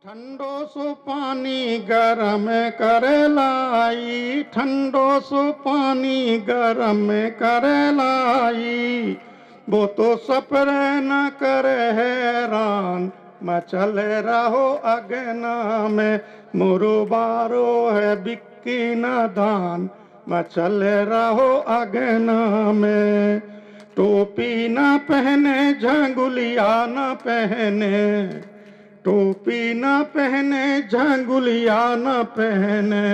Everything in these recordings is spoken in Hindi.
ठंडो सो पानी गरम करे लाई, ठंडो सो पानी गरम करे लाई। वो तो सपरे न करे हैरान, मचल रहो अगना में। मोरो बारो है बिक्की न दान, मचल रहो अगना में। टोपी न पहने झंगुलिया न पहने, टोपी न पहने झंगुलिया न पहने।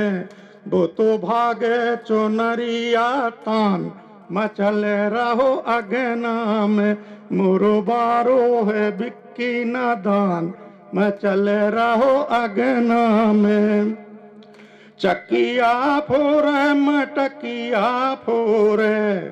वो तो भागे चुनरिया तान, मचल रहो अगना में। मोरो बारो है बिक्की न दान, मचल रहो अगना में। चकिया फोरे मटकिया फोरे,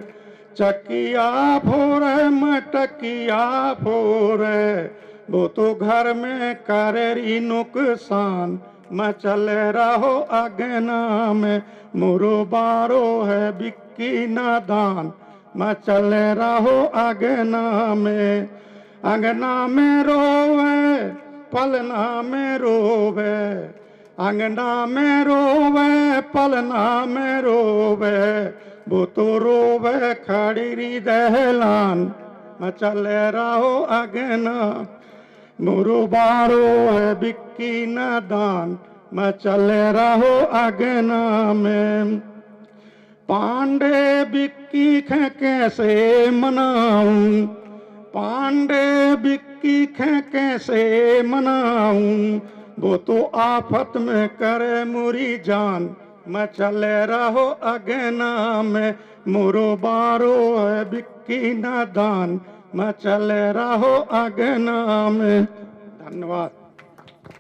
चकिया फोरे मटकिया फोरे। वो तो घर में करेरी नुकसान, मचल रहो अगना में। मोरो बारो है बिक्की नादान, मचल रहो अगना में। अंगना में रोवे पलना में रोवे, अंगना में रोवे पलना में रोवे। वो तो रोवे खड़ी दहलान, मचल रहो अगना। मोरो बारो है बिक्की न दान, मचल रहो अगना में। पांडे बिक्की कैसे मनाऊं, पांडे बिक्की कैसे मनाऊं। वो तो आफत में करे मुरी जान, मचल रहो अगना में। मोरो बारो है बिक्की न दान, मचल रहो अगना में। धन्यवाद।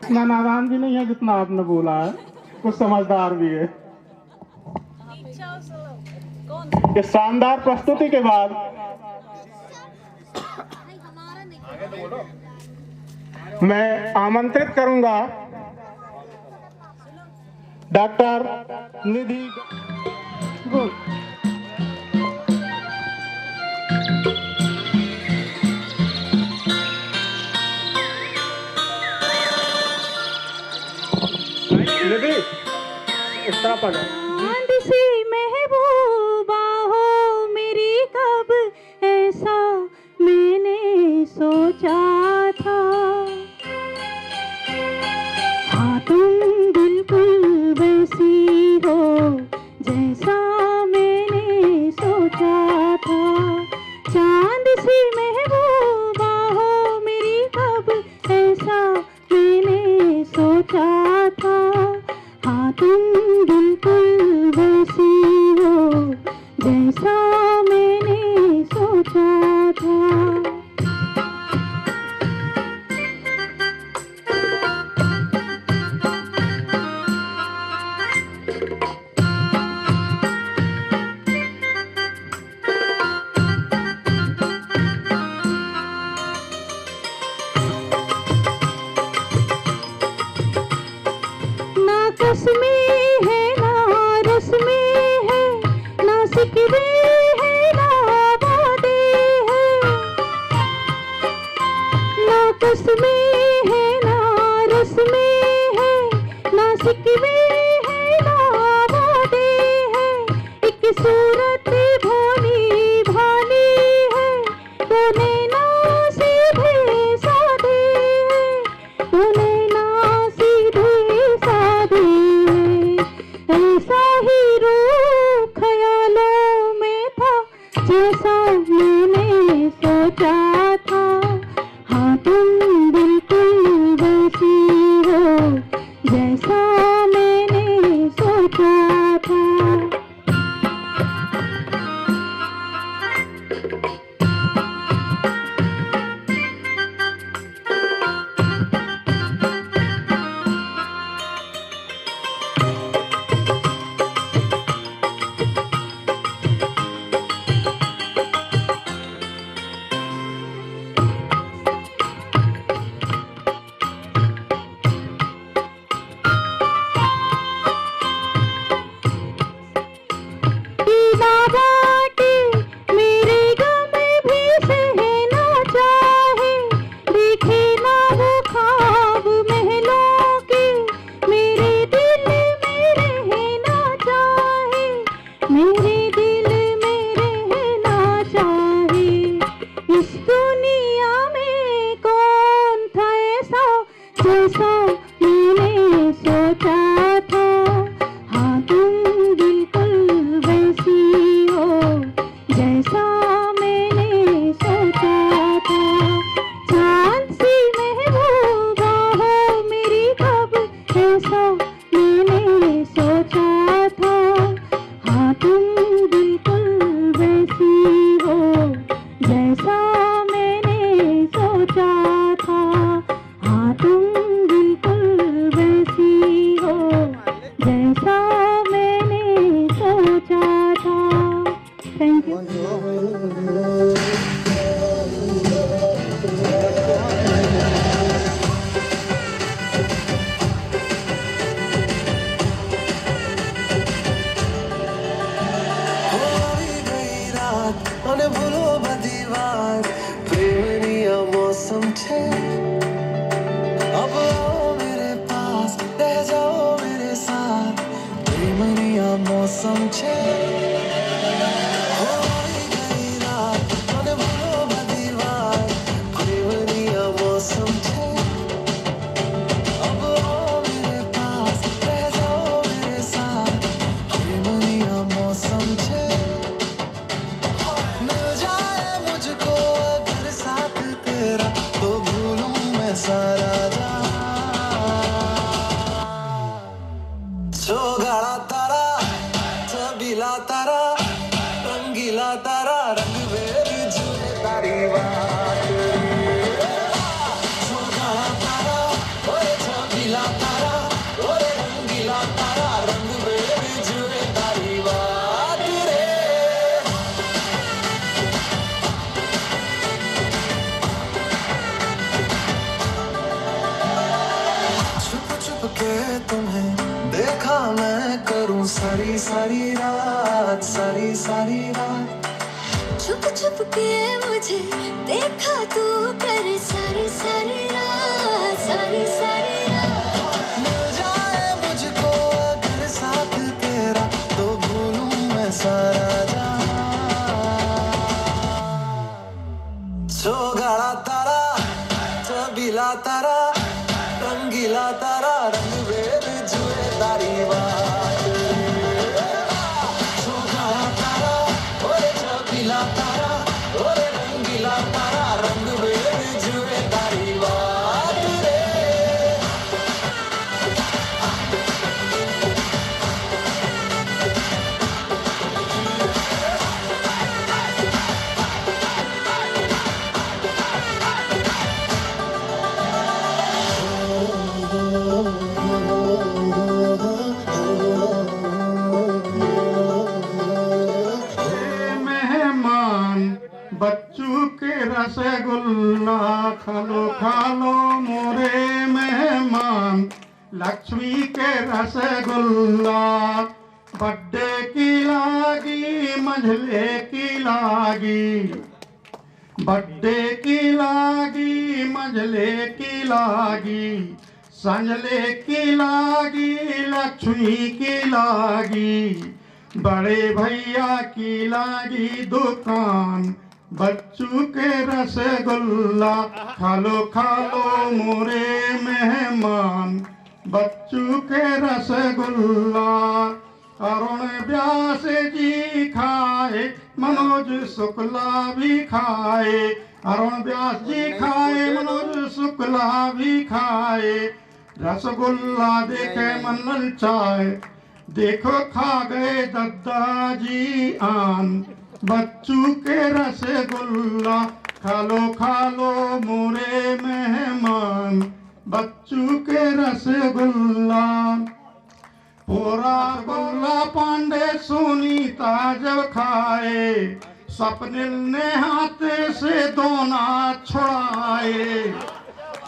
इतना नादान भी नहीं है जितना आपने बोला है, कुछ समझदार भी है। इस शानदार प्रस्तुति के बाद मैं आमंत्रित करूंगा डॉक्टर निधि गुल। निधि इस तरह पढ़ो। चांद सी महबूबा हो मेरी, कब ऐसा मैंने सोचा था। हाँ तुम बिल्कुल वैसी हो जैसा मैंने सोचा था। चांद सी महबूबा हो मेरी, कब ऐसा मैंने सोचा था। हाँ तुम बिल्कुल वैसी हो जैसा मैंने सोचा था। ना कसमें है ना रस्में है, ना सिकवे है ना वादे है। ना कसमें है ना रस्में है, ना सिकवे है ना वादे है। एक सूरत भोली भाली है, तो नैना सीधे साधे है, तो नैना सीधे साधे है। ऐसा ही रूप ख्यालों में था जैसा मैंने सोचा था। हाँ तुम बिल्कुल वैसी हो जैसा मैंने सोचा था। जैसा मैंने सोचा था, हाँ तुम बिल्कुल वैसी हो जैसा मैंने सोचा था। चांद सी महबूबा हो मेरी कब, ऐसा मैंने सोचा था, हाँ तुम बिल्कुल वैसी हो जैसा मैंने सोचा था, हाँ तुम बिल्कुल वैसी हो जैसा मैंने सोचा था। Thank you. મને ભૂલો બધી વાત પ્રેમની આ મૌસમ છે अब आओ मेरे पास रह जाओ मेरे साथ प्रेमनी आ मौसम છે હોઈ ગઈ રાત મને ભૂલો બધી વાત પ્રેમની આ મૌસમ છે अब आओ मेरे पास रह जाओ मेरे साथ प्रेमनी आ मौसम છે मिल जाए मुझको अगर साथ तेरा तो भूलूं मैं सारा गाड़ा तारा छबीला तारा रंगीला तारा रंग बेरी झूले तारी बात गाड़ा तारा ओरे छबीला तारा ओरे रंगीला तारा रंग बेरी झूले तारी बात रे छुप छुप के तुम्हें देखा मैं करूं सारी सारी रात सारी सारी रात छुप छुप के मुझे देखा तू कर सारी सारी रात सारी सारी रात मिल जाए मुझको अगर साथ तेरा तो भूलूं मैं सारा जहां सो गाड़ा तारा छबीला तारा रंगीला तारा रंग बेर जुए तारी बात सो गाड़ा तारा ओरे छबीला तारा ओरे रंगीला तारा रंग बेर जुए तारी बात रे मेहमान बच्चों के रसगुल्ला खालो खालो मोरे मेहमान लक्ष्मी के रसगुल्ला बड्डे की लागी मंझले की लागी बड्डे की लागी मंझले की लागी संजले की लागी लक्ष्मी की लागी बड़े भैया की लागी दुकान बच्चों के रसगुल्ला खालो खालो मोरे मेहमान बच्चों के रसगुल्ला अरुण व्यास जी खाए मनोज शुक्ला भी खाए अरुण व्यास जी खाए मनोज शुक्ला भी खाए रसगुल्ला देखे मन ललचाए देखो खा गए दादाजी आन बच्चों के रसगुल्ला खालो खालो मोरे मेहमान बच्चों के रसगुल्ला पूरा गोला पांडे सुनीता जब खाए स्वप्निल ने हाथ से दोना छुड़ाए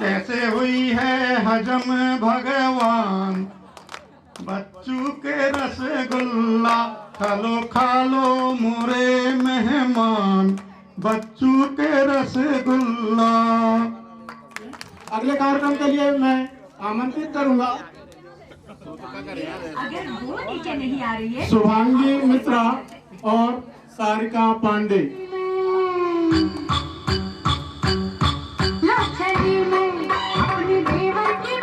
कैसे हुई है हजम भगवान बच्चों के रसगुल्ला खालो खालो मोरे मेहमान बच्चों के रसगुल्ला। अगले कार्यक्रम के लिए मैं आमंत्रित करूंगा अगर वो नीचे नहीं आ रही है शुभांगी मिश्रा और सारिका पांडे। लक्षणी में अपने देवर की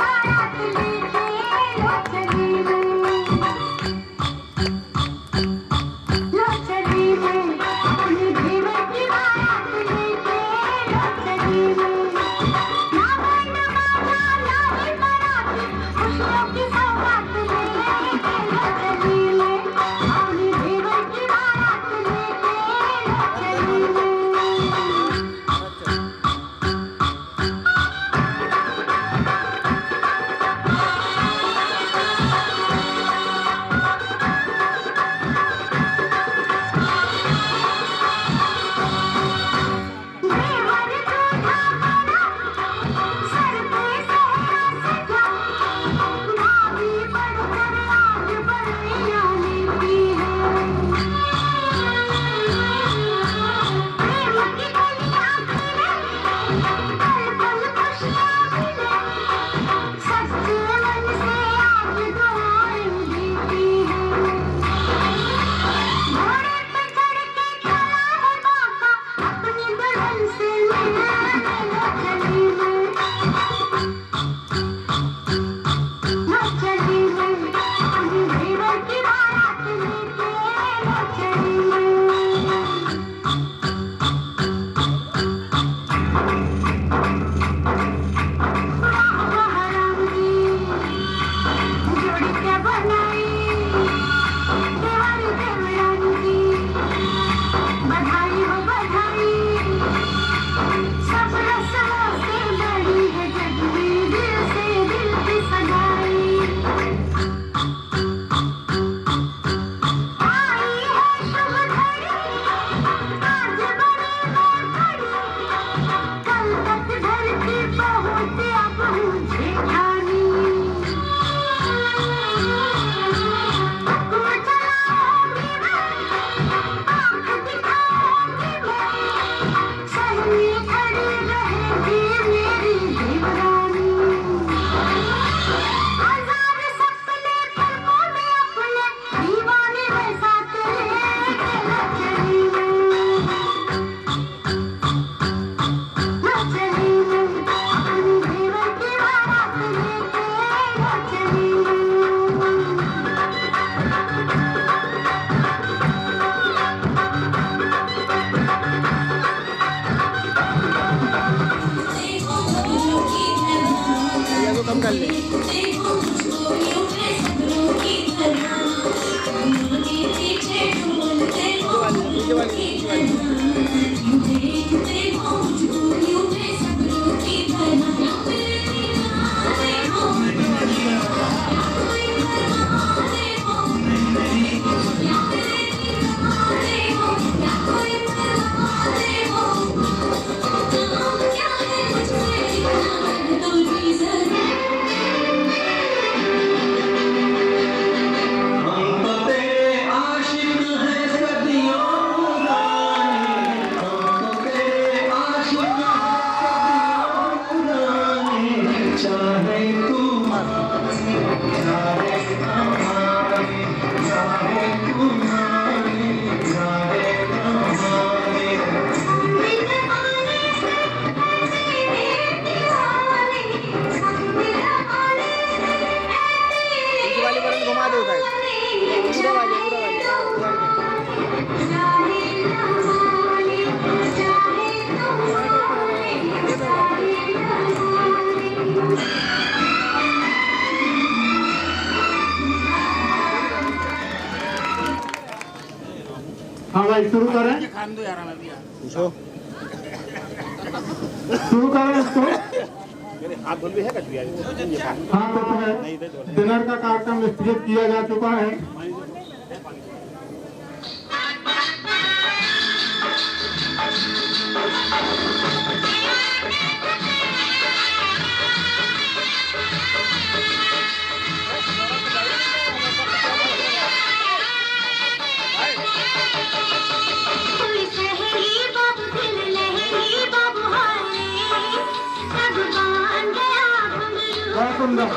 हाँ भाई शुरू करें। शुरू करें इसको। हाँ तो डिनर का कार्यक्रम निश्चित किया जा चुका है। बहुत सुंदर।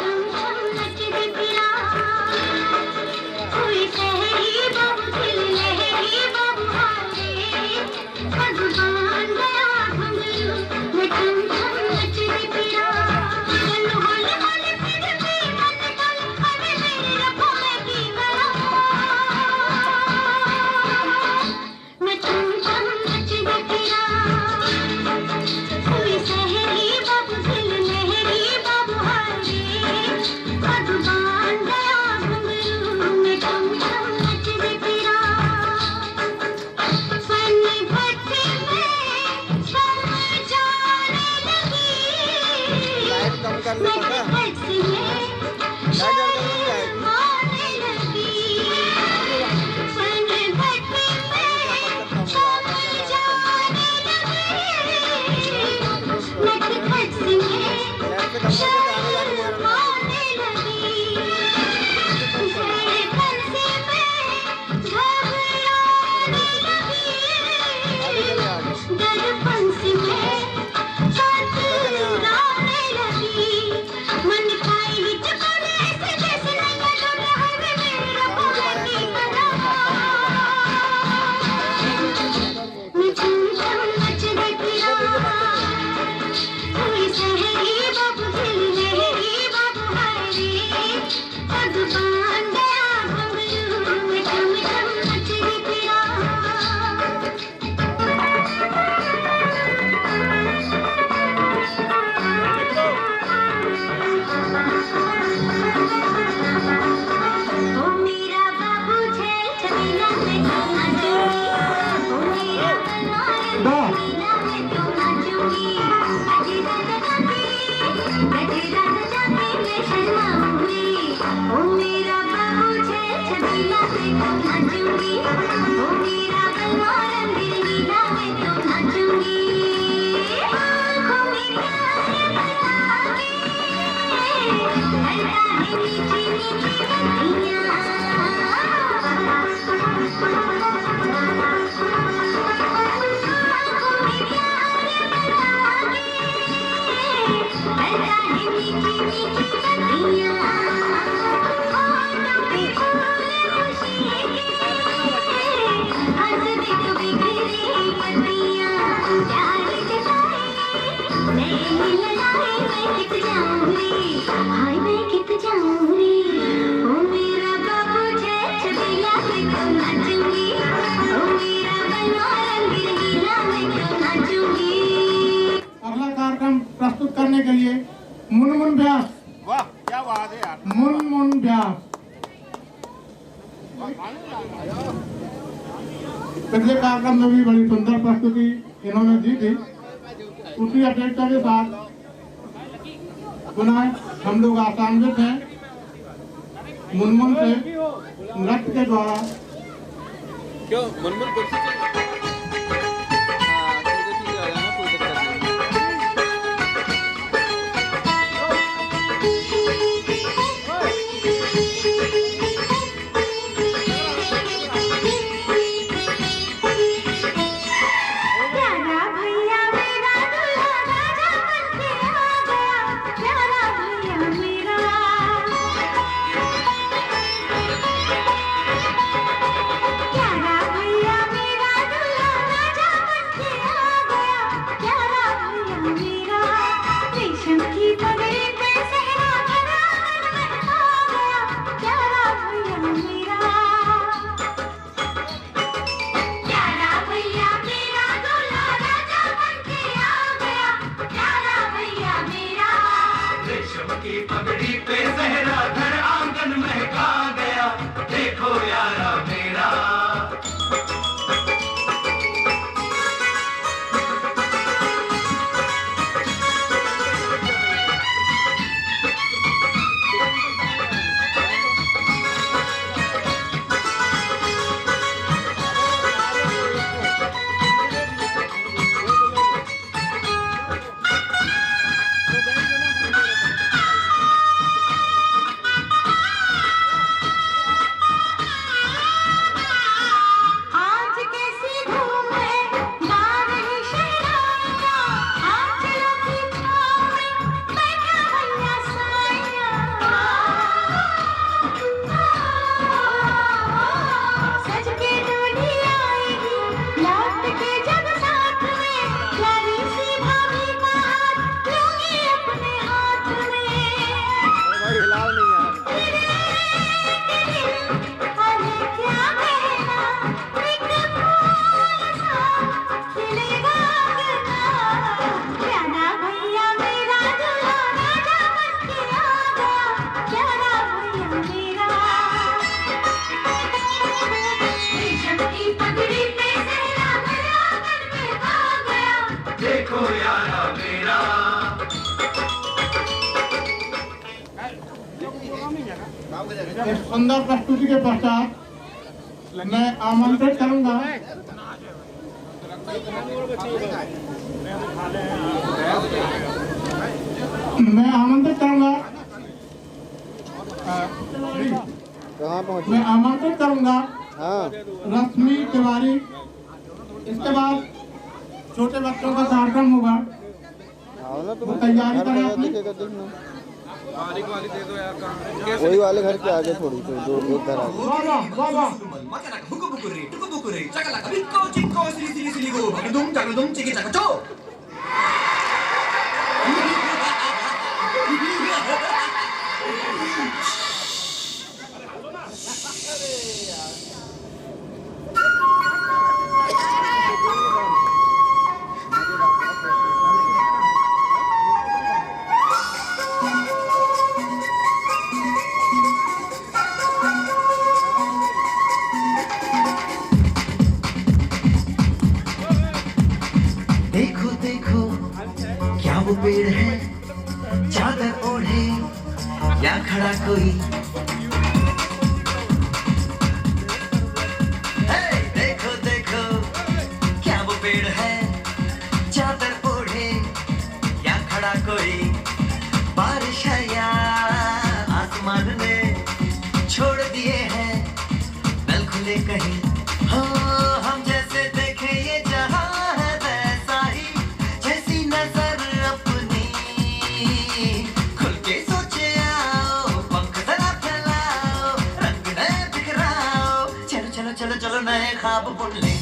अगला कार्यक्रम प्रस्तुत करने के लिए मुनमुन व्यास वाह क्या बात है यार। मुनमुन व्यास। पिछले कार्यक्रम में भी बड़ी सुंदर प्रस्तुति इन्होंने दी थी। उसी अपेक्षा के साथ पुनः हम लोग आसान्वित हैं मुनमुन से नृत्य के द्वारा। क्यों मुनमुन कुर्सी हाँ ठीक है आ जाना कोई दिक्कत पगड़ी पे सहरा घर आंगन महका गया देखो यारा मेरा। इस सुंदर प्रस्तुति के पश्चात मैं आमंत्रित करूंगा रश्मि तिवारी। इसके बाद छोटे बच्चों का कार्यक्रम होगा, तो तैयारी करें अपनी। वही वाले घर के आगे थोड़ी सी जो एक घर आगे। पेड़ है चादर ओढ़े या खड़ा कोई, देखो देखो क्या वो पेड़ है चादर ओढ़े या खड़ा कोई। बारिश है या आसमान ने छोड़ दिए हैं नल खुले कहीं। हो हम जैसे देखे ये जहां है वैसा ही, जैसी नजर अपनी खुल के सोचे आओ, पंख जरा फैलाओ, रंग नए बिखराओ, चलो चलो चलो चलो नए ख्वाब बुन ले।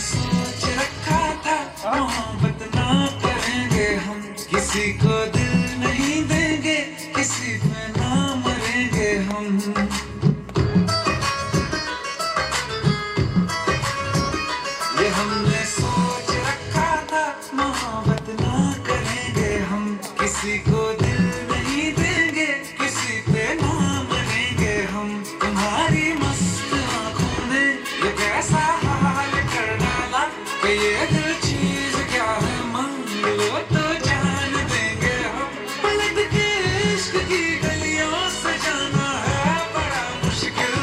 सोच रखा था मोहब्बत ना करेंगे हम, किसी को दिल नहीं देंगे, किसी पे ना मरेंगे हम। ये हमने सोच रखा था मोहब्बत ना करेंगे हम, किसी को दिल नहीं देंगे, किसी पे ना मरेंगे हम। तुम्हारी मस्त आंखों ने ये कैसा हाल कर डाला कि ये दिल चीज क्या है, मांग लो तो जान देंगे हम। पलट के इश्क की गलियों से जाना है बड़ा मुश्किल,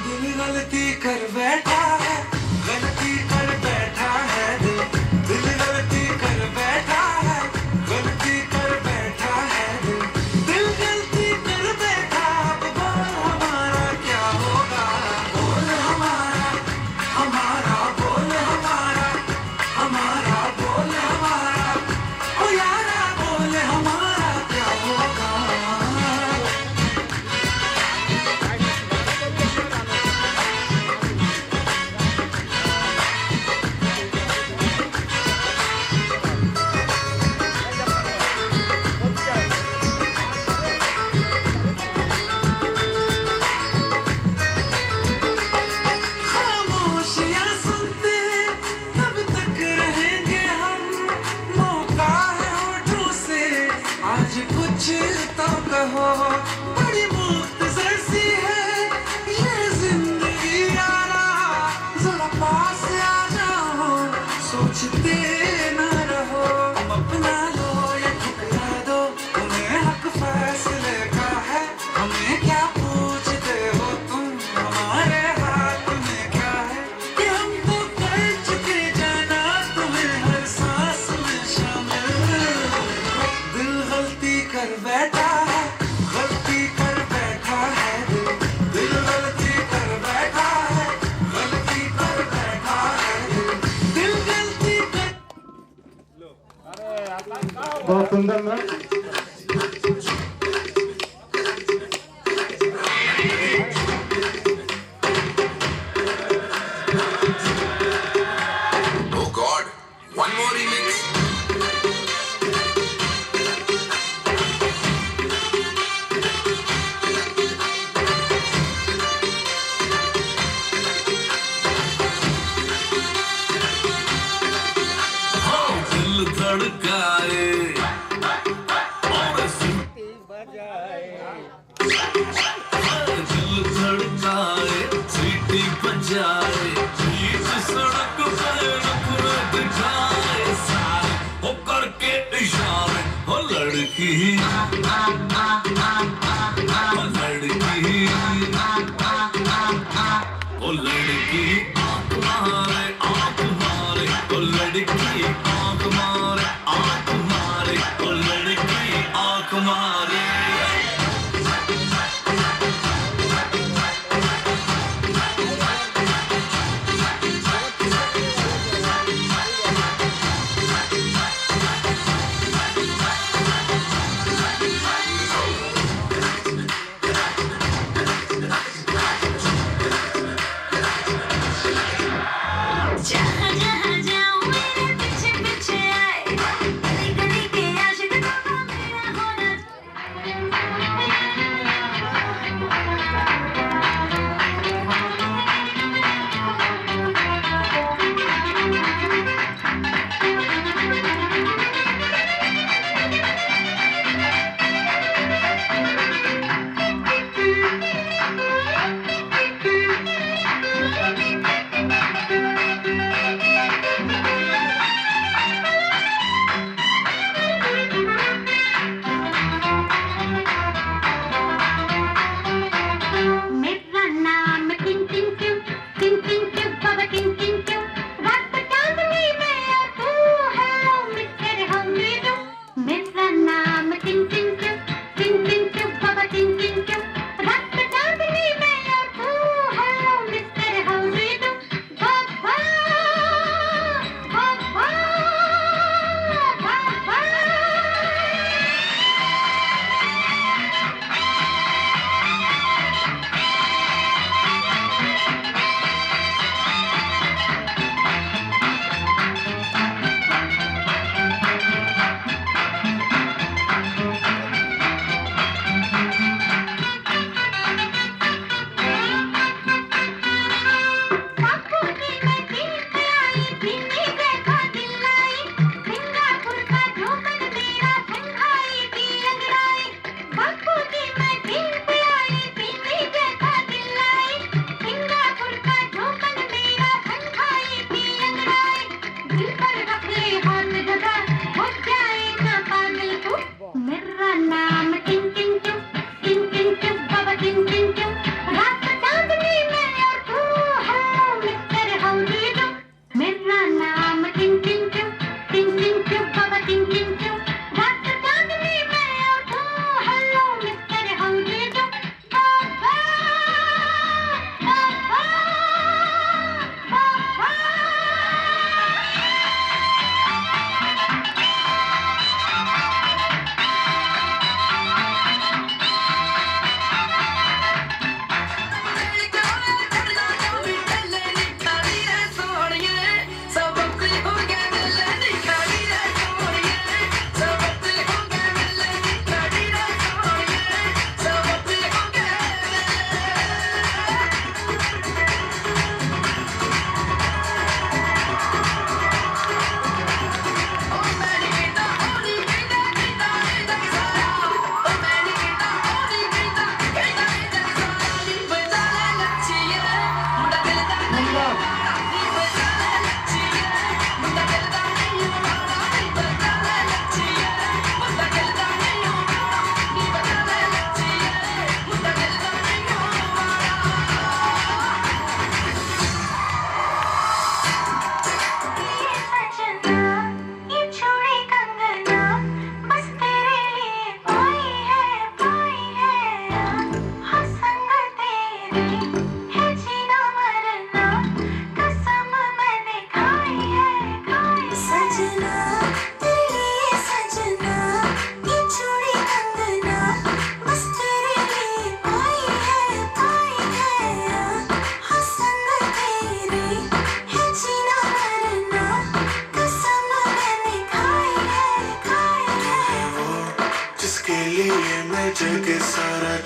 दिल गलती कर बैठा है, गलती कर बैठा है दिल, दिल गलती कर बैठा है, गलती कर बैठा है दिल, दिल गलती कर बैठा। अब बोल हमारा क्या होगा, बोल हमारा, हमारा बोल हमारा, हमारा बोल हमारा, ओ यारा बोल हमारा क्या होगा। खामोशियां सुनते तब तक रहेंगे हम, मौका है होठों से आज कुछ तो कहो। बड़ी मुख्तसर सी है ये जिंदगी यारा, जरा पास आ जाओ, सोचते न रहो। तुम अपना लो या ठुकरा दो, तुम्हें हक फैसले का है, हमें क्या पूछते हो तुम, हमारे हाथ में क्या है। कि हम तो कर चुके जाना तुम्हें हर सांस में शामिल, दिल गलती कर बैठा है, गलती कर बैठा है दिल, दिल गलती कर बैठा है, गलती कर बैठा है दिल, दिल गलती कर। बहुत सुंदर ना। Oh God, one more remix. दिल धड़काए और दिल धड़काए, सीटी बजाए, बीच सड़क पे नखरे दिखाए, सारे हो करके इशारे, हो लड़की ओ लड़की आंख मारे, आंख मारे, ओ लड़की आंख मारे, आंख मारे, ओ लड़की आंख मारे। जहाँ जहाँ जाऊँ मेरे पीछे पीछे आए, गली गली के आशिक को मेरा होना।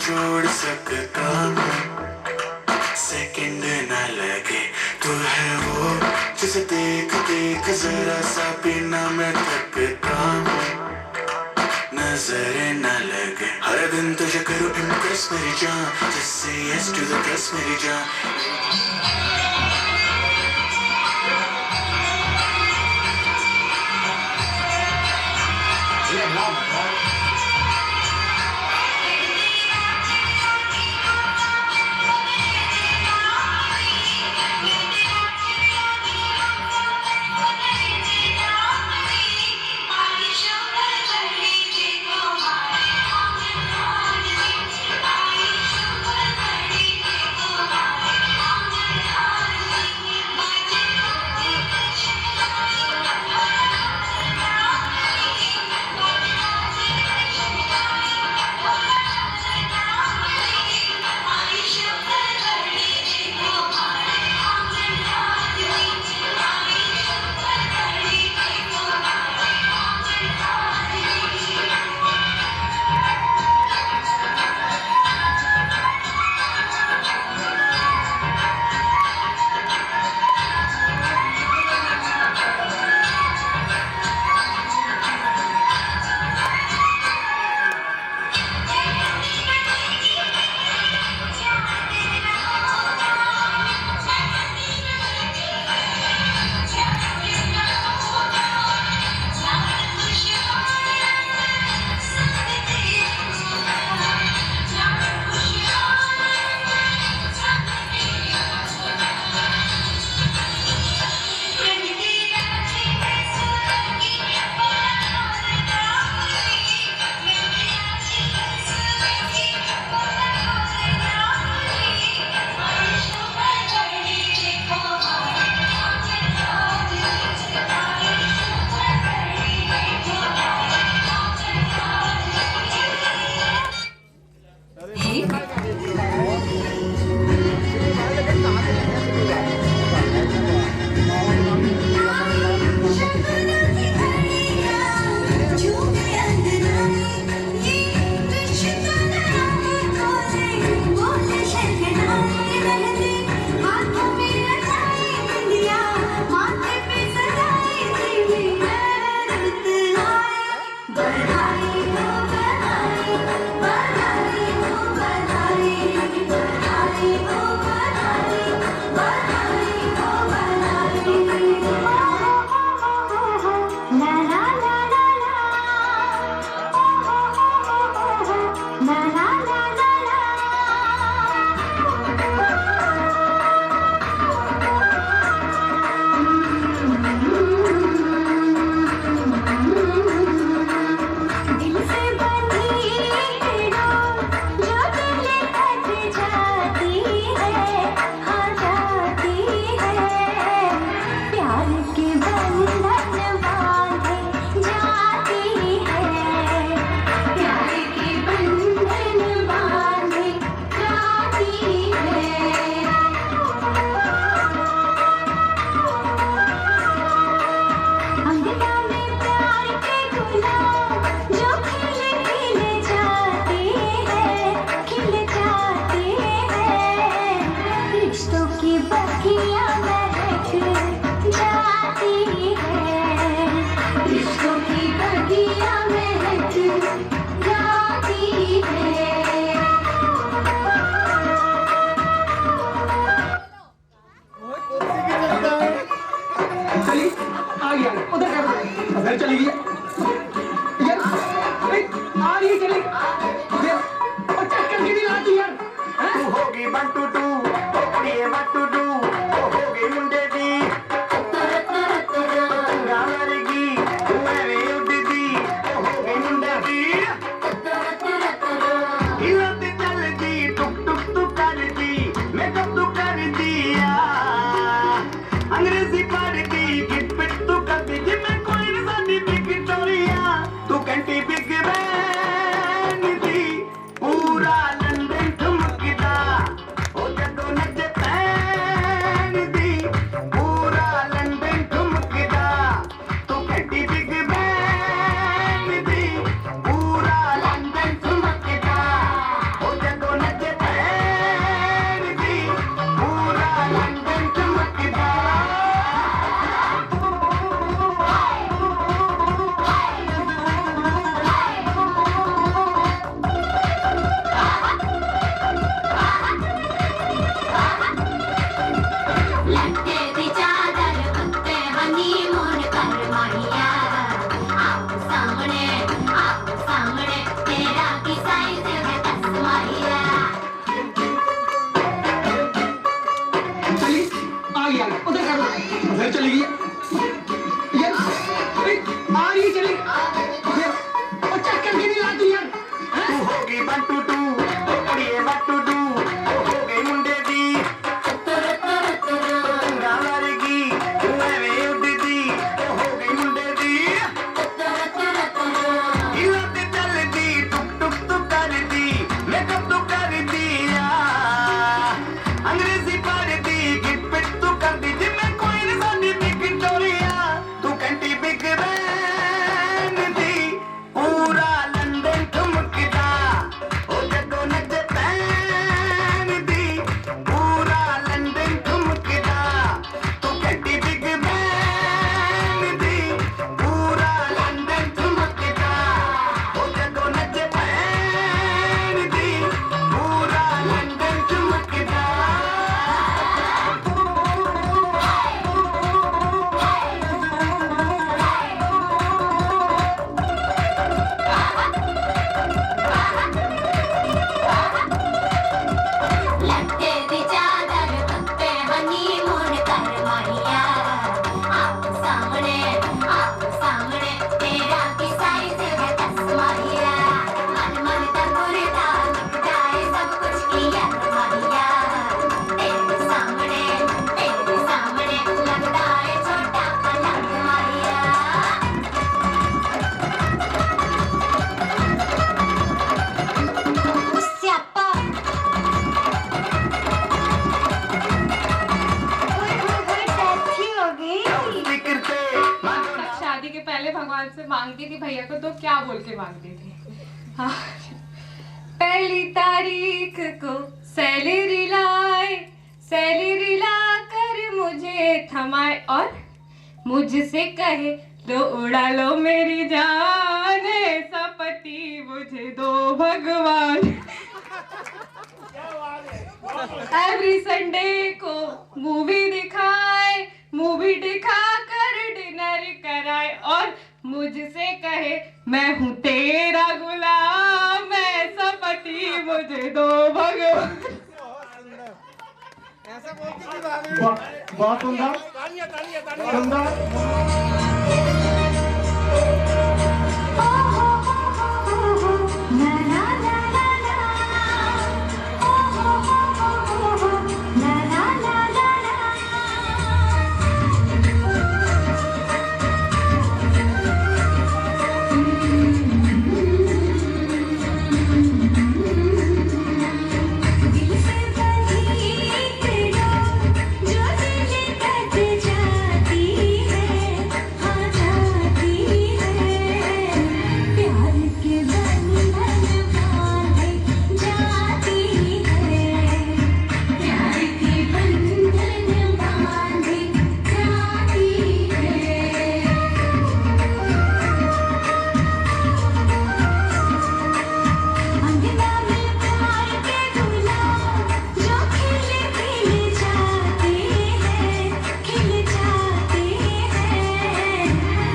जोड़ सकता हूँ, सेकंड न लगे। तू है वो जिसे देख देख जरा सा बिना मैं थकता हूँ, नजर न लगे। हर दिन तुझे करूँ इम्प्रेस मेरी जान, जिससे yes to the press मेरी जान। चली गई यार, आ रही चली और चक्कर की नहीं लाती यार। तू होगी 1 2 2 ये 1 2 2 होगी मुंडे दी गावरगी मेरी उड़दी होगी मुंडे दी हिलती चलती टुक टुक टुक करती मेकअप तू कर दिया अंग्रेजी पढ़ती गिट पिट तू करती जिम्मे कोई नहीं सानी विक्टोरिया तू कंटी बिग बैन दी पूरा लंदन ठुमकदा ओ जदों नचे पैन दी पूरा लंदन ठुमकदा तू कंटी बिग बैन दी पूरा लंदन ठुमकदा ओ जदों चली गई यार, आ रही चली और चक्कर की नहीं लाती यार। तू होगी बंटू टू कुड़िए बंटू टू हो गई मुंडे दी पंगा मारेगी तू एवें उड़दी हो गई मुंडे दी इलाते चलदी टुक टुक तू करदी मेकअप तू करदी अंग्रेजी पढ़दी गिट पिट तू करदी जिम्मे कोई नहीं साडी विक्टोरिया तू कंटी बिग बैन दी पूरा लंदन ठुमकदा ओ जदों नच पैन दी पूरा लंदन ठुमकदा तू कंटी बिग बैन दी पूरा लंदन ठुमकदा ओ जदों नच पैन दी पूरा लंदन ठुमकदा लटके दी चादर पत्ते हनीमून कर माहिया आप सामने तेरा की साइज है तस्माहिया मन मन तकुरता जाए सब कुछ किया माहिया तेरे सामने लगता है छोटा पलंग माहिया स्यापा तब शादी के पहले भगवान से मांगती थी भैया को, तो क्या बोल के मांगती थी? हाँ। पहली तारीख को सैलरी ला कर मुझे थमाए और मुझसे कहे लो उड़ा लो मेरी जान, ऐसा पति मुझे दो भगवान। एवरी संडे को मूवी दिखा कर डिनर कराए और मुझसे कहे मैं हूँ तेरा गुलाम, ऐसा पति मुझे दो भगवान। बहुत सुंदर सुंदर। दिल से बनी तेरा जो दिल कट जाती है, हाँ जाती है, प्यार के बंधन बांधे जाती है, प्यार के बंधन बांधे जाती है। अंगना में प्यार के गुलाब जो खिल जाते हैं,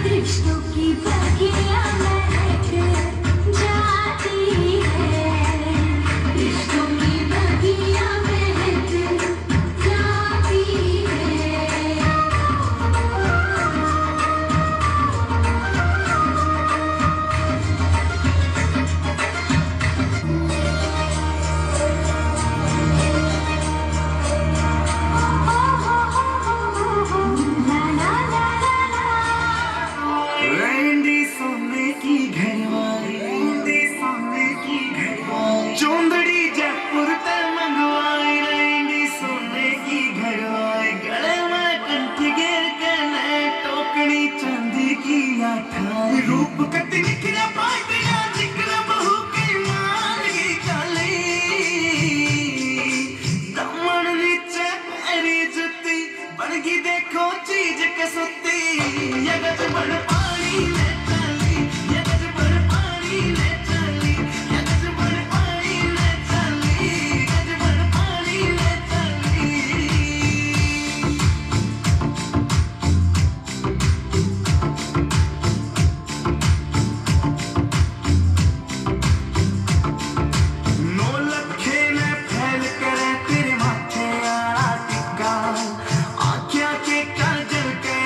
रिश्तों की बगियां महक जाती है, रिश्तों की बगियां महक जाती है। रैंडी सोने की घरवाली चौंदड़ी जयपुर ते मंगवाई, रैंडी सोने की घरवाई, गले में कंठी घेर के नए टोकरी चांदी की आठाई, रूप कति निखरा पाटिया जिक्र बहू की मान की काली, दमन नीचे पैरी जुती बन गई देखो चीज कसुती, ये गज बड़ पानी ले चली, ये गज बड़ पानी ले चली, ये गज बड़ पानी ले चली, गज बड़ पानी ले चली। नौ लखे ने फैल करे तेरे माथे आला टिक्का, आँखियाँ के काजल के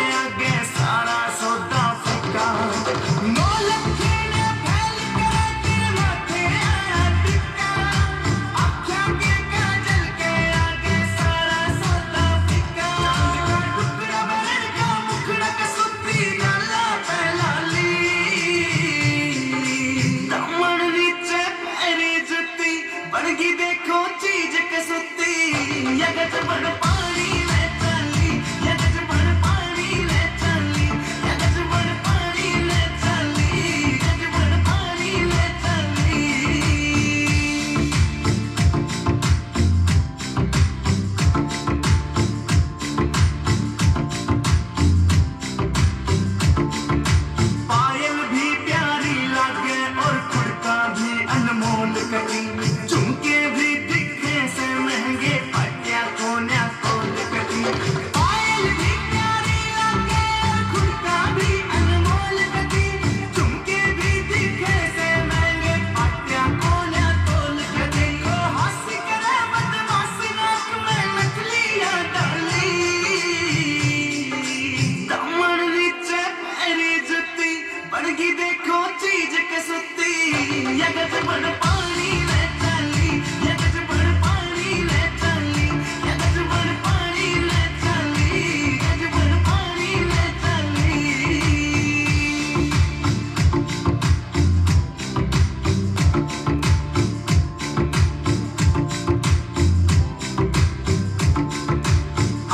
गजबन पानी ले चली ये गजबन पानी ले चली ये गजबन पानी ले चली गजबन पानी ले चली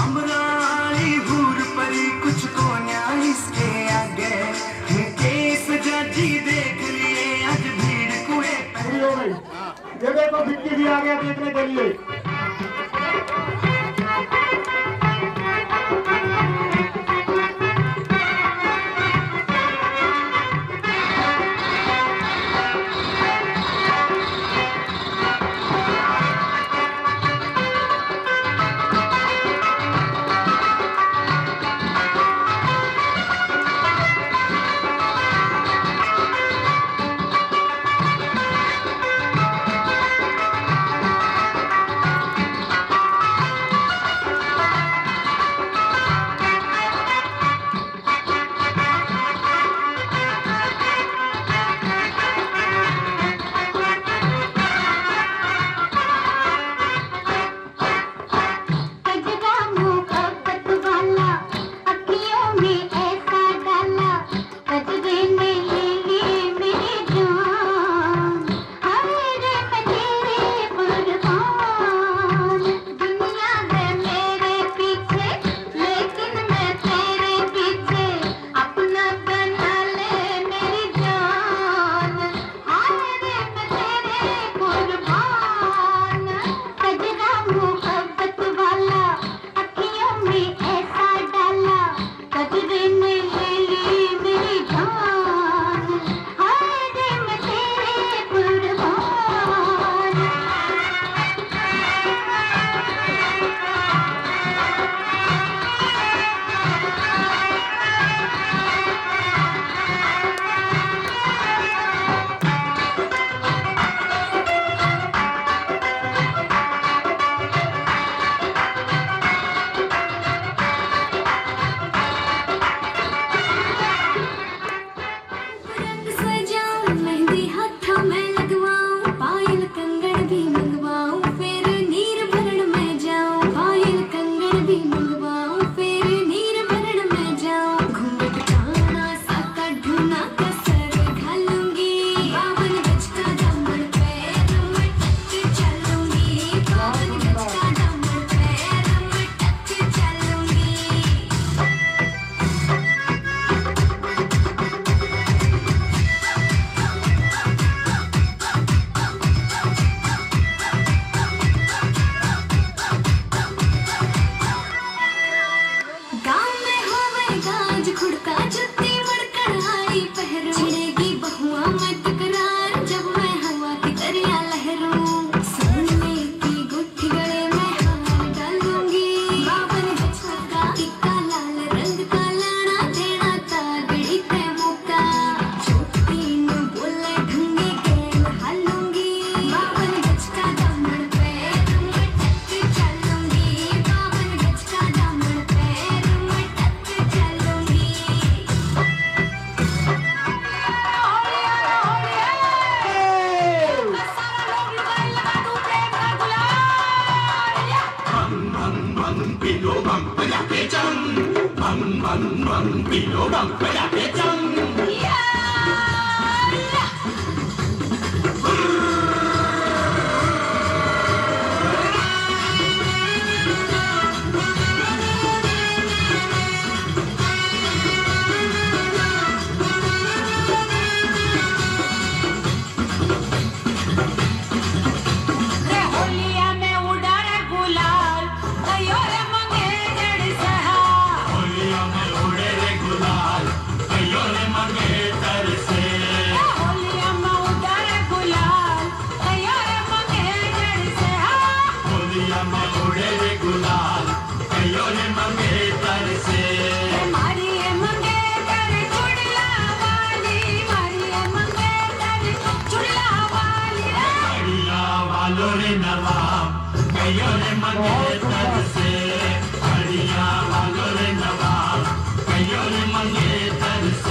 अमराई हूर परी कुछ को न्याय इसके आगे केस जजी देख लिए आज भीड़ कुएं पे पूरी हो गई। ये देखो विक्की भी आ गया देखने के लिए।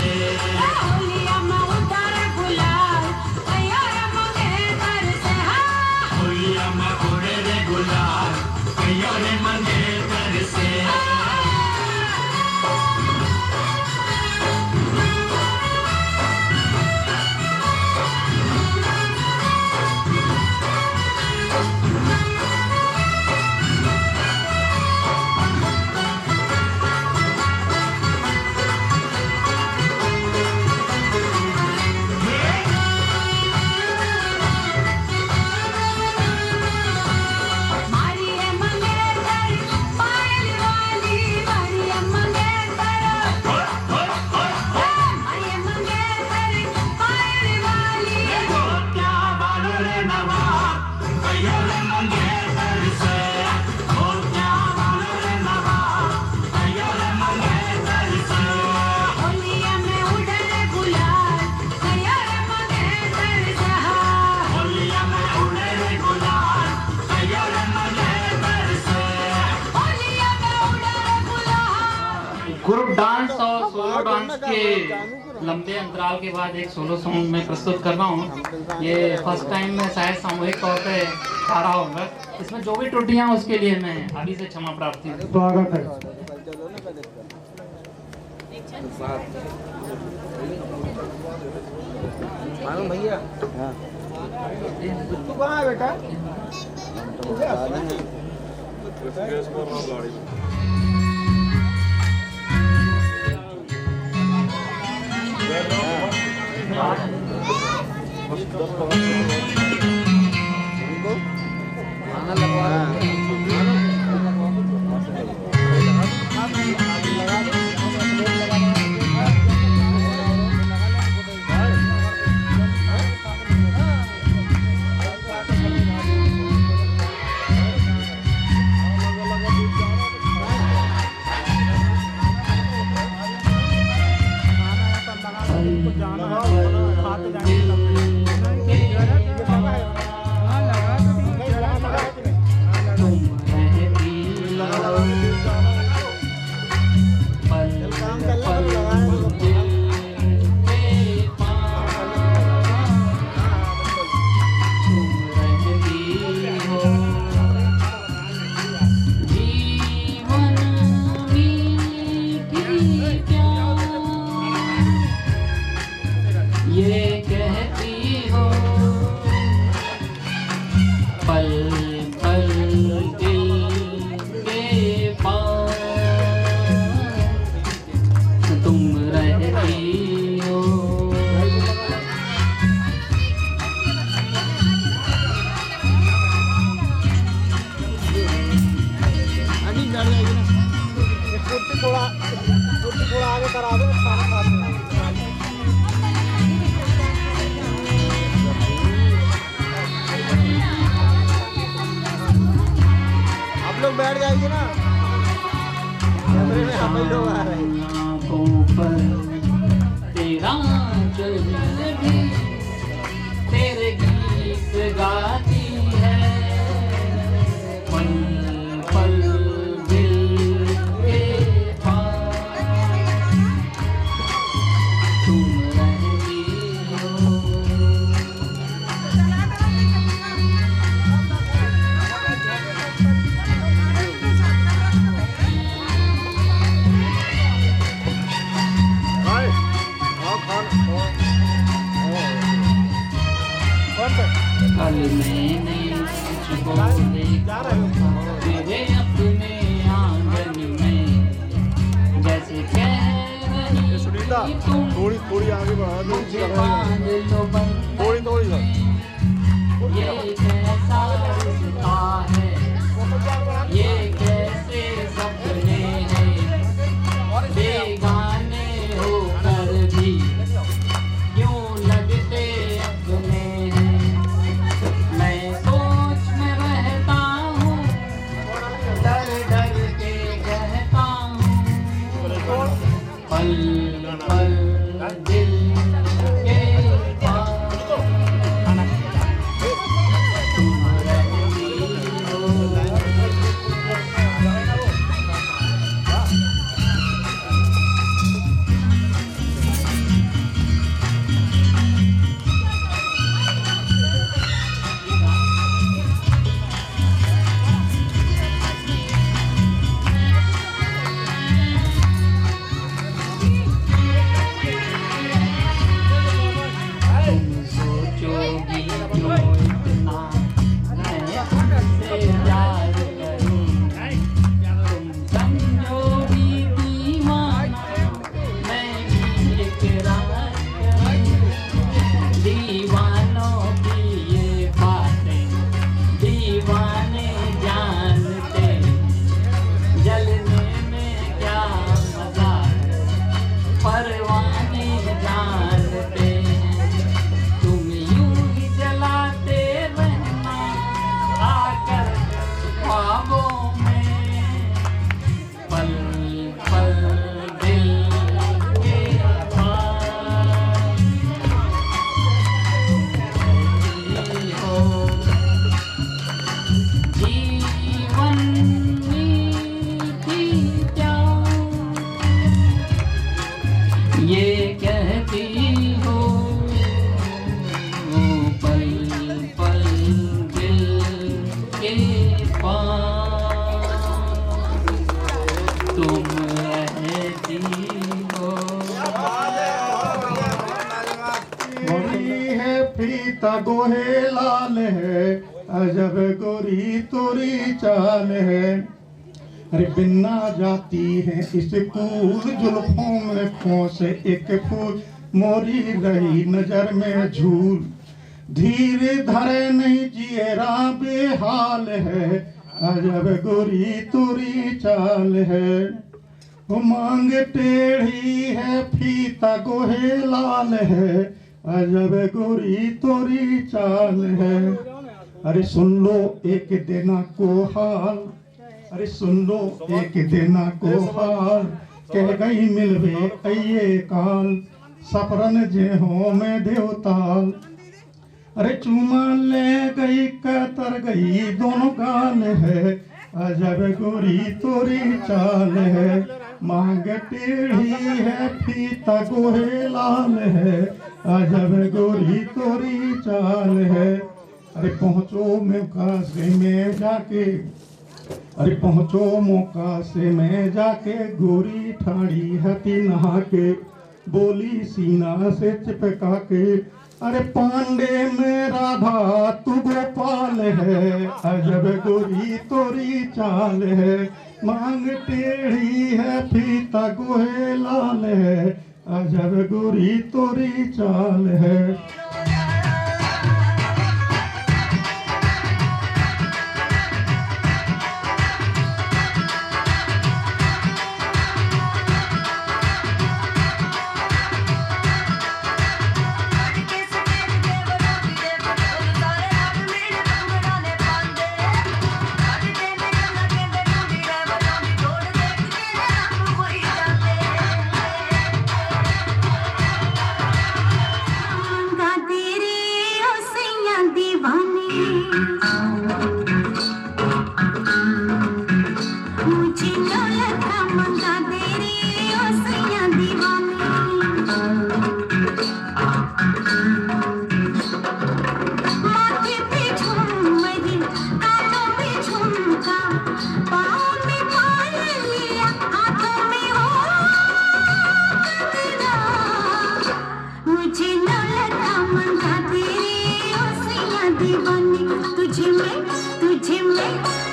होलिया में उतारे गुलाल, अयोरे मंगे ग्रुप डांस और सोलो डांस के लंबे अंतराल के बाद एक सोलो सॉन्ग मैं प्रस्तुत कर रहा हूँ। ये फर्स्ट टाइम मैं शायद सामूहिक तौर पे गा रहा हूँ। इसमें जो भी त्रुटियां उसके लिए मैं अभी से क्षमा प्रार्थी हूँ। स्वागत है। भैया तू कहाँ है बेटा? थोड़ा आगे करा दो। आप लोग बैठ जाइए ना, कैमरे में हम ही लोग आ रहे हैं। तेरा भी तेरे गीत गाती है, पल पल दिल के पास तुम रहती हो। कल मैंने तुझको देखा तेरे अपने आंगन में, जैसे कह रही तुम थोड़ी आगे बढ़ा दो, मुझे बांध लो बंधन थोड़ी में। ये कैसा रिश्ता है, ये कैसे सपने हैं, बेगाने होकर भी क्यों लगते अपने हैं। मैं सोच में रहता हूँ, डर डर के कहता हूँ, पल पल दिल के पास तुम रहती हो। ये कहती हो पल पल दिल के पास तुम रहती हो। गोरी है फीता गोहे लाल है, अजब गोरी तोरी चाल है। अरे बिन्ना जाती है इस कूल जुल्फों में खोसे एक फूल, मोरी रही नजर में झूल। धीरे धरे नहीं जियरा बेहाल है, अजब गोरी तोरी चाल है। वो मांग टेढ़ी है फीता गोहे लाल है, अजब गोरी तोरी चाल है। अरे सुन लो एक देना को हाल, अरे सुन लो एक देना को हाल, कह गई मिलवे अये काल, सफरन जे हो में देवताल। अरे चूमा ले गई कतर गई दोनों गाल है, अजब गोरी तोरी चाल है। मांग टेढ़ी है फीता गोहे लाल है, अजब गोरी तोरी चाल है। अरे पहुँचो मौका से मैं जाके, अरे पहुँचो मौका से मैं जाके, गोरी ठाड़ी हती नहा के, बोली सीना से चिपका के। अरे पांडे में राधा तू गोपाल है, अजब गोरी तोरी चाल है। मांग टेढ़ी है फीता गोहे लाल है, अजब गोरी तोरी चाल है।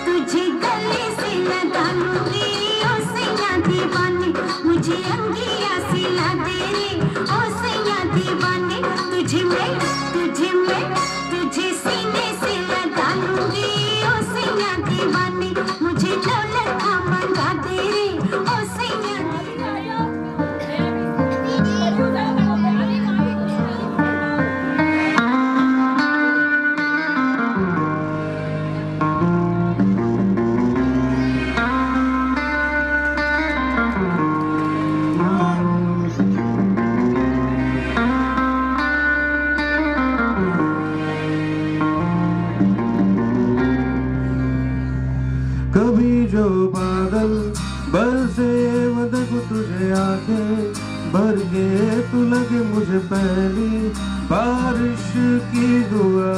तुझे गले से लगा लूंगी ओ सैया दीवानी, मुझे अंगिया सिला दे रे ओ सैया दीवानी। तुझे सीने से लगा लूंगी ओ सैया दीवानी, मुझे लौलखा मंगा दे रे ओ सैया कभी जो बादल बरसे मदद तुझे आके भर के, तू लगे मुझे पहली बारिश की दुआ।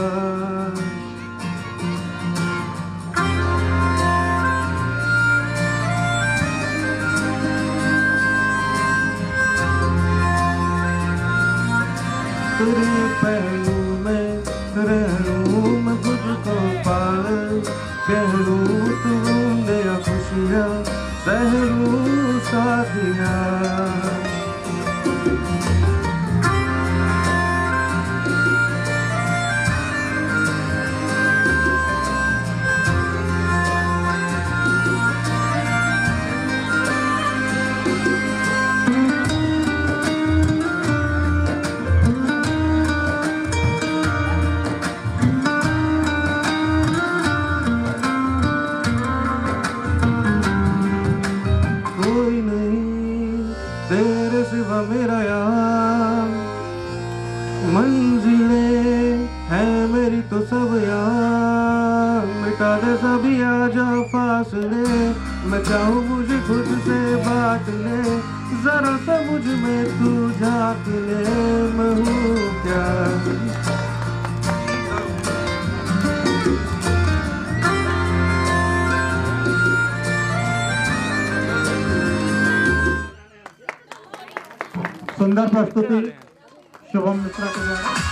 तेरे पहलू में रहूं मैं तुझको पाल, कह लूं तू नया खुशियाँ सह लूं साथिया। मेरा यार मंजिलें है मेरी तो सब यार, मिटा दे सभी आ जा फासले, मैं चाहूँ मुझे खुद से बांट ले जरा सा मुझ में तू झाँक ले, मैं हूँ क्या। सुंदर प्रस्तुति शुभम मिश्रा के द्वारा।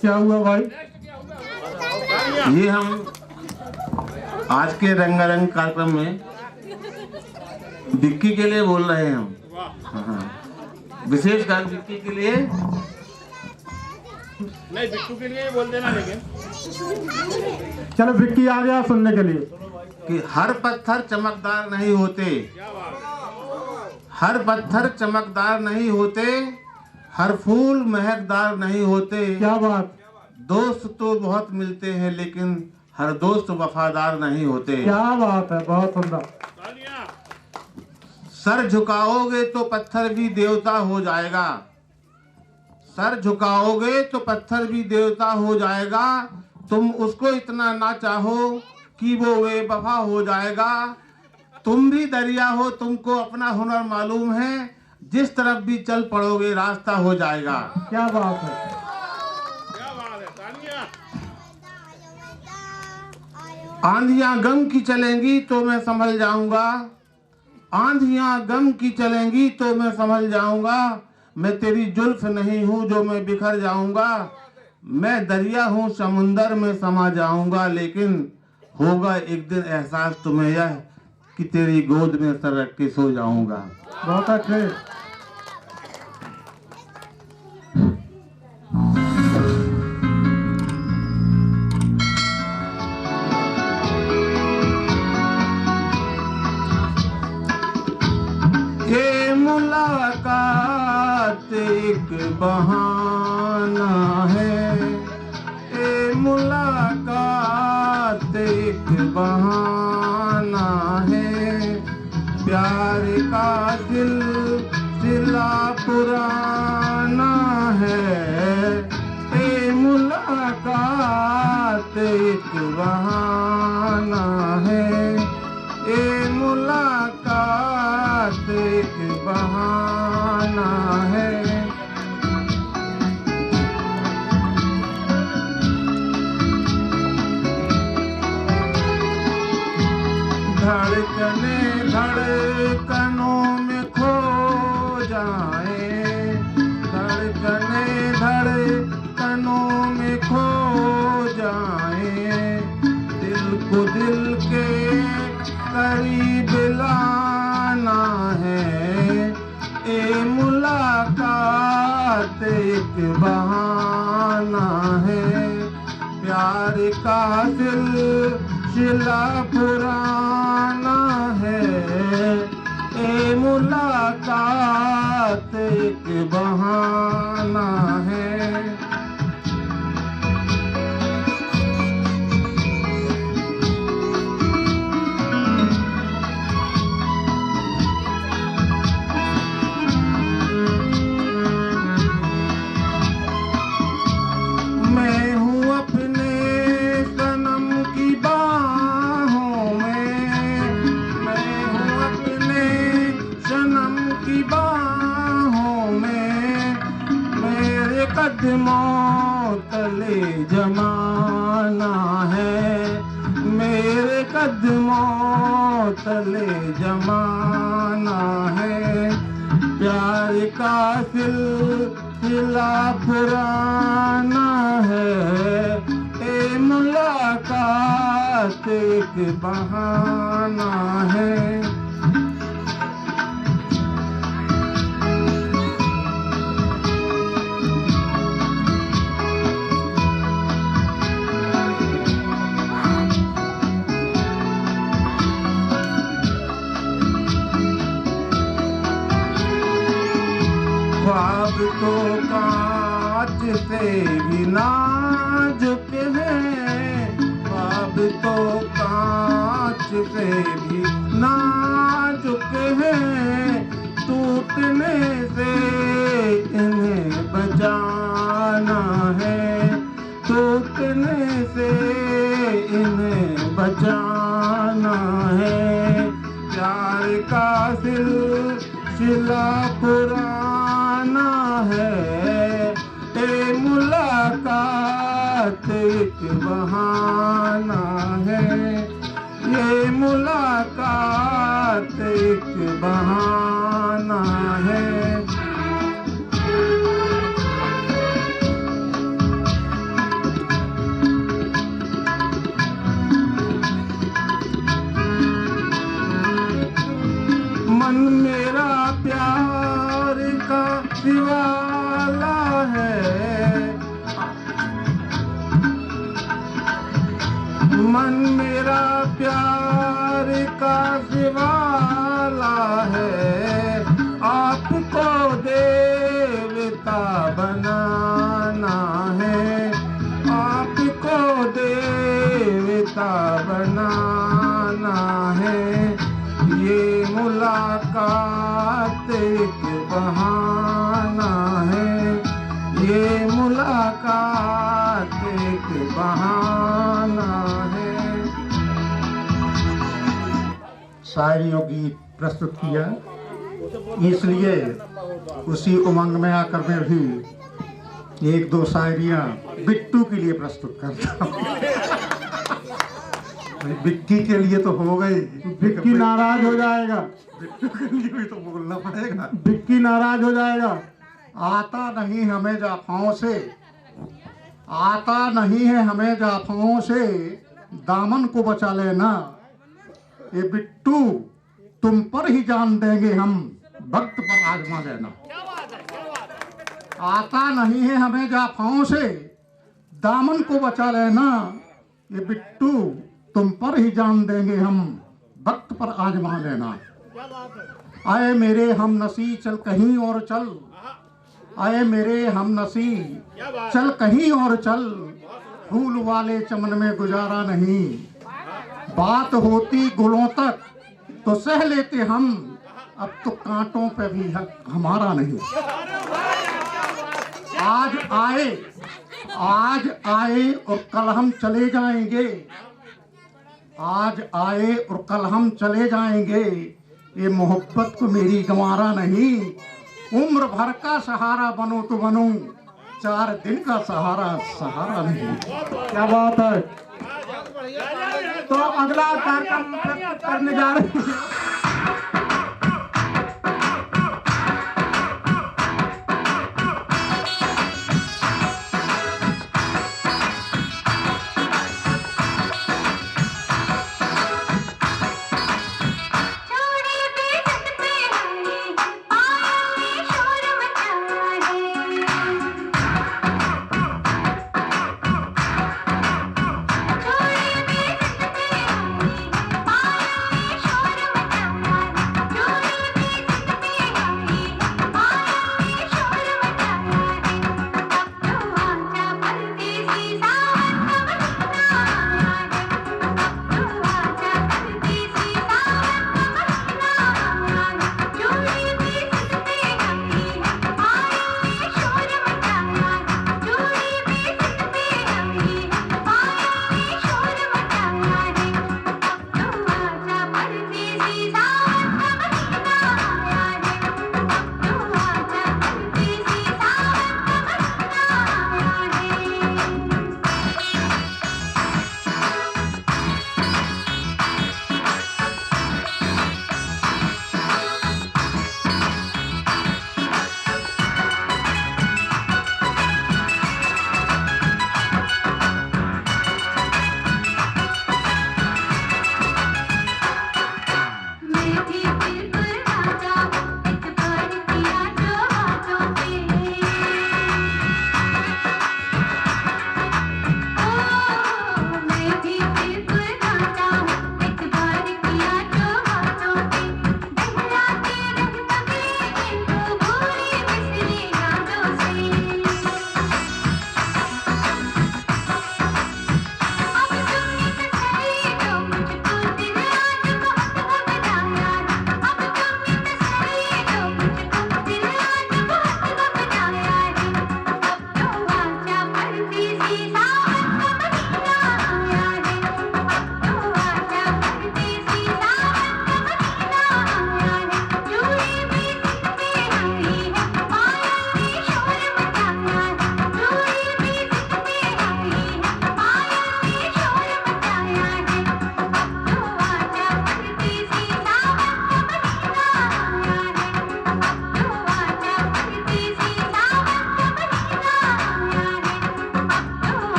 क्या हुआ भाई? ये हम आज के रंगारंग कार्यक्रम में विक्की के लिए बोल रहे हैं हम। हाँ, विशेषकर विक्की के लिए नहीं, बिट्टू के लिए बोल देना। लेकिन चलो विक्की आ गया सुनने के लिए। कि हर पत्थर चमकदार नहीं होते, हर पत्थर चमकदार नहीं होते, हर फूल महकदार नहीं होते। क्या बात। दोस्त तो बहुत मिलते हैं लेकिन हर दोस्त वफादार नहीं होते। क्या बात है, बहुत सुंदर। सर झुकाओगे तो पत्थर भी देवता हो जाएगा, सर झुकाओगे तो पत्थर भी देवता हो जाएगा। तुम उसको इतना ना चाहो कि वो बेवफा हो जाएगा। तुम भी दरिया हो, तुमको अपना हुनर मालूम है, जिस तरफ भी चल पड़ोगे रास्ता हो जाएगा। क्या बात है, क्या बात है। तालियां। आंधियां गम की चलेंगी तो मैं संभल जाऊंगा, आंधियां गम की चलेंगी तो मैं संभल जाऊंगा। मैं तेरी जुल्फ नहीं हूँ जो मैं बिखर जाऊंगा। मैं दरिया हूँ समुंदर में समा जाऊंगा, लेकिन होगा एक दिन एहसास तुम्हें यह कि तेरी गोद में सर रख के सो जाऊंगा। बहुत अच्छे। ये मुलाकात एक बहाना है, ये मुलाकात एक बहाना है। प्यार का सिलसिला पुराना है, ये मुलाकात एक बहाना है, ये मुलाकात एक बहाना है। धड़कने धड़कनों में खो जाए, धड़कने धड़कनों में खो जाए। दिल को दिल के करीब लाना है, ये मुलाकात एक बहाना है। प्यार का सिलसिला पुराना है, ये मुलाकात एक बहाना है। मैं हूँ अपने सनम की बाहों में, मैं हूँ अपने सनम की बाहों में। मेरे कदमों तले जमाना है, मेरे कदमों तले जमाना है। प्यार का सिलसिला पुराना है, ये मुलाकात मुलाकात एक बहाना है। ख्वाब तो कांच से भी नाजुक है, ख्वाब तो कांच से भी नाजुक है, टूटने से इन्हें बचाना है, टूटने से इन्हें बचाना है। प्यार का सिलसिला पुराना है, ए मुलाकात एक बहाना है, ये मुलाकात एक बहाना है। मन मेरा प्यार का दीवाला है, मन मेरा प्यार का दीवाला है, आपको देवता बनाना है, आपको देवता बनाना है। ये मुलाकात एक बहाना है, ये मुलाकात एक बहाना है। शायरी और गीत प्रस्तुत किया, इसलिए उसी उमंग में आकर मैं भी एक दो शायरियाँ बिट्टू के लिए प्रस्तुत करता हूँ। बिक्की के लिए तो हो गई, बिक्की नाराज हो जाएगा, बिट्टू के लिए भी तो बोलना पड़ेगा। बिक्की नाराज हो जाएगा। आता नहीं हमें जाफाओं से, आता नहीं है हमें जाफाओं से, दामन को बचा लेना, ये बिट्टू तुम पर ही जान देंगे हम, वक्त पर आजमा लेना। आता नहीं है हमें जाफाओं से, दामन को बचा लेना, ये बिट्टू तुम पर ही जान देंगे हम, वक्त पर आजमा लेना। आए मेरे हम नसी चल कहीं और चल, आए मेरे हम नसी चल कहीं और चल, फूल वाले चमन में गुजारा नहीं, बात होती गुलों तक तो सह लेते हम, अब तो कांटों पे भी हक हमारा नहीं। आज आए और कल हम चले जाएंगे, आज आए और कल हम चले जाएंगे, ये मोहब्बत को मेरी गंवारा नहीं, उम्र भर का सहारा बनो तो बनो, 4 दिन का सहारा सहारा नहीं। क्या बात है। तो अगला कार्यक्रम करने जा रहे हैं। छोड़े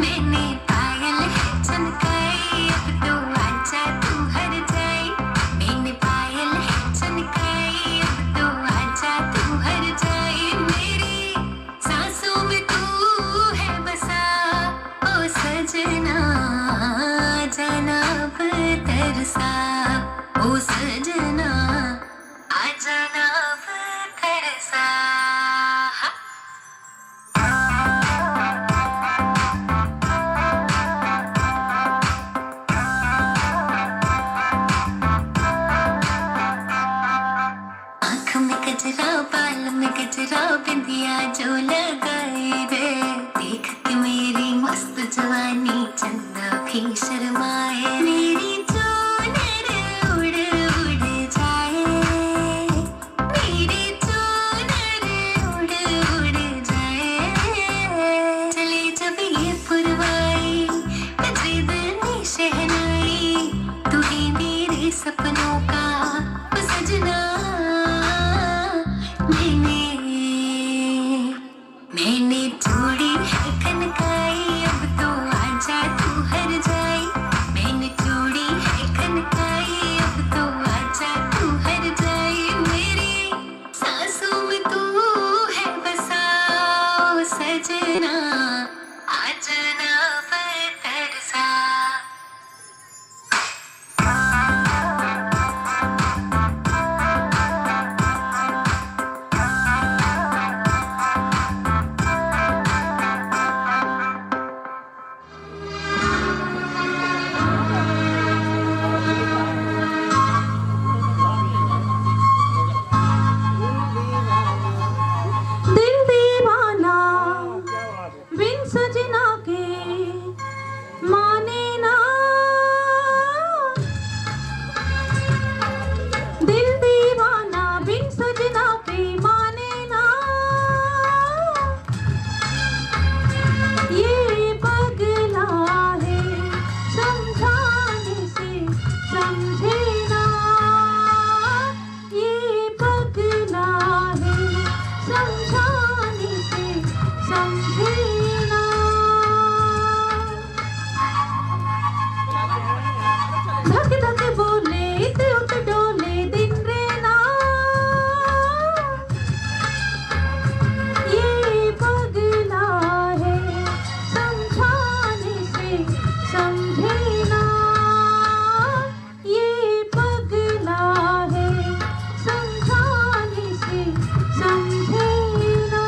मैंने पायल है चमकाई अब तो आजा तू हर जाए मैंने पायल है चमकाई अब तो आजा तू हर जाए मेरी सांसों में तू है बसा ओ सजना जाना अब तरसा ओ सजना आ जाना अब तरसा आँख में गजरा बाल में गजरा बिंदिया जो लगाई रे देख के मेरी मस्त जवानी चंदा भी शर्माए मेरी चोनर उड़ उड़ जाए मेरी चोनर उड़ उड़ जाए चले जब ये पुरवाई बजे दिल में शहनाई तू ही मेरे सपनों का ओ सजना मैंने चूड़ी है कनकाई अब तो आजा तू हर जाए मैंने चूड़ी है कनकाई अब तो आजा तू हर जाए मेरी सांसों में तू है बसा ओ सजना आ जाना पर तरसा दिल दीवाना बिन सजना के माने ना दिल दीवाना बिन सजना के माने ना ये पगला है समझाने से समझे ना ये पगला है समझाने से समझे ना धक धक बोले इत उत डोले दिन रेना ये पगला है समझाने से समझे ना ये पगला है समझाने से समझे ना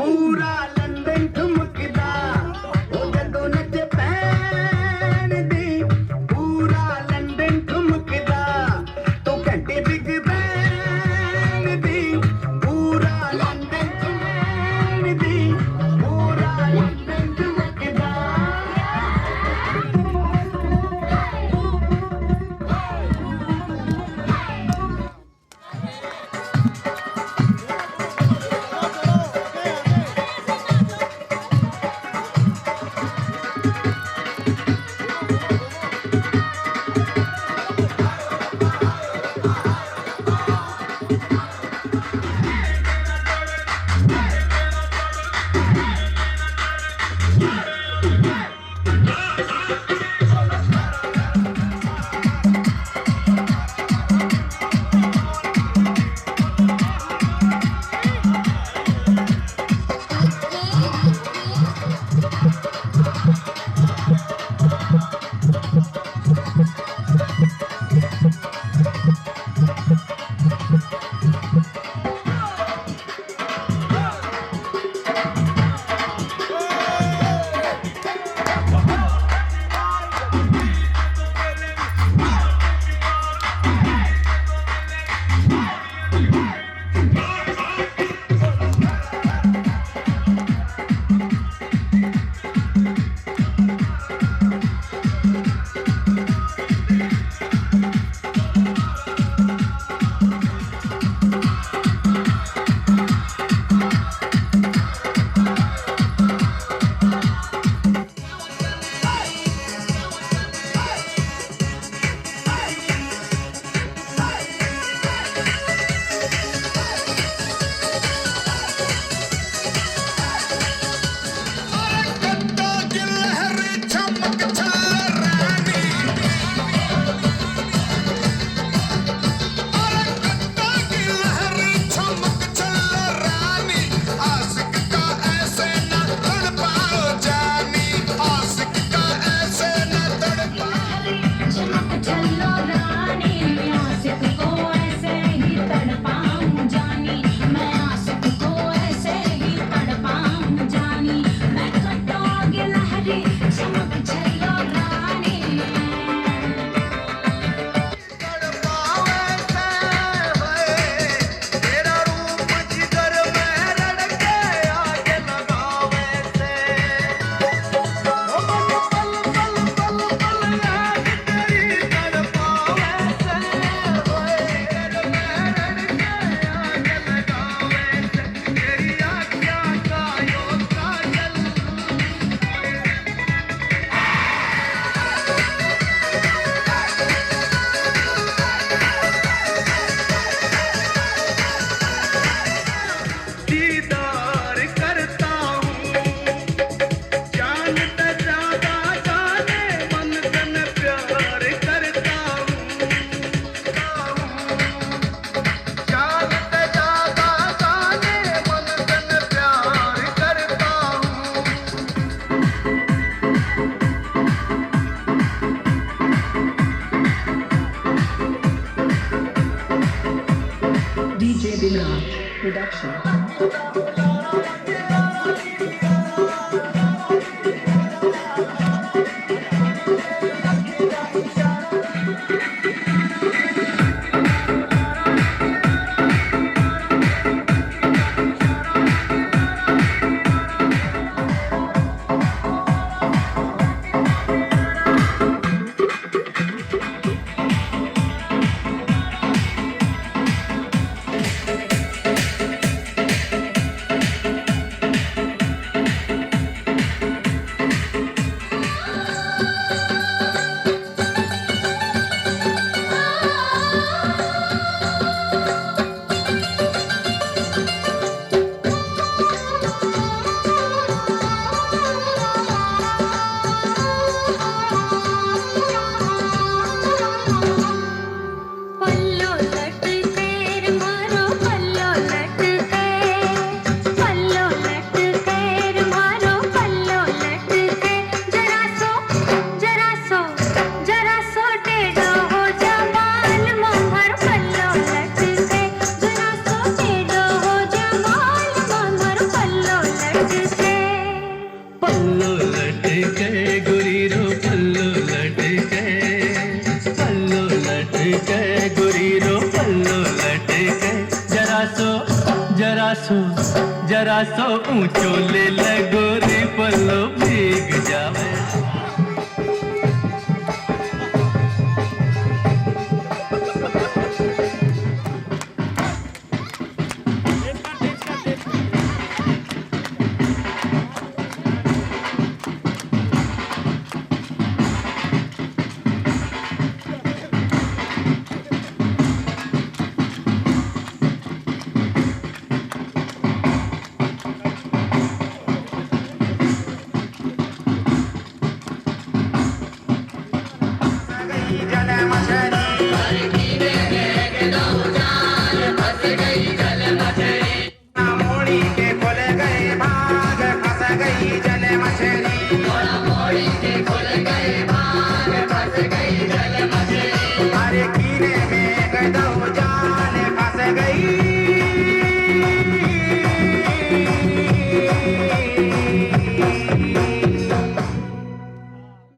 पूरा लंदन ठुमकदा ओ जदों नचे पैन दी पूरा लंदन ठुमकदा तो घंटे बिग बैन दी पूरा लंदन ठुमकदा दी पूरा लंदन ठुमकदा चोले लगोरे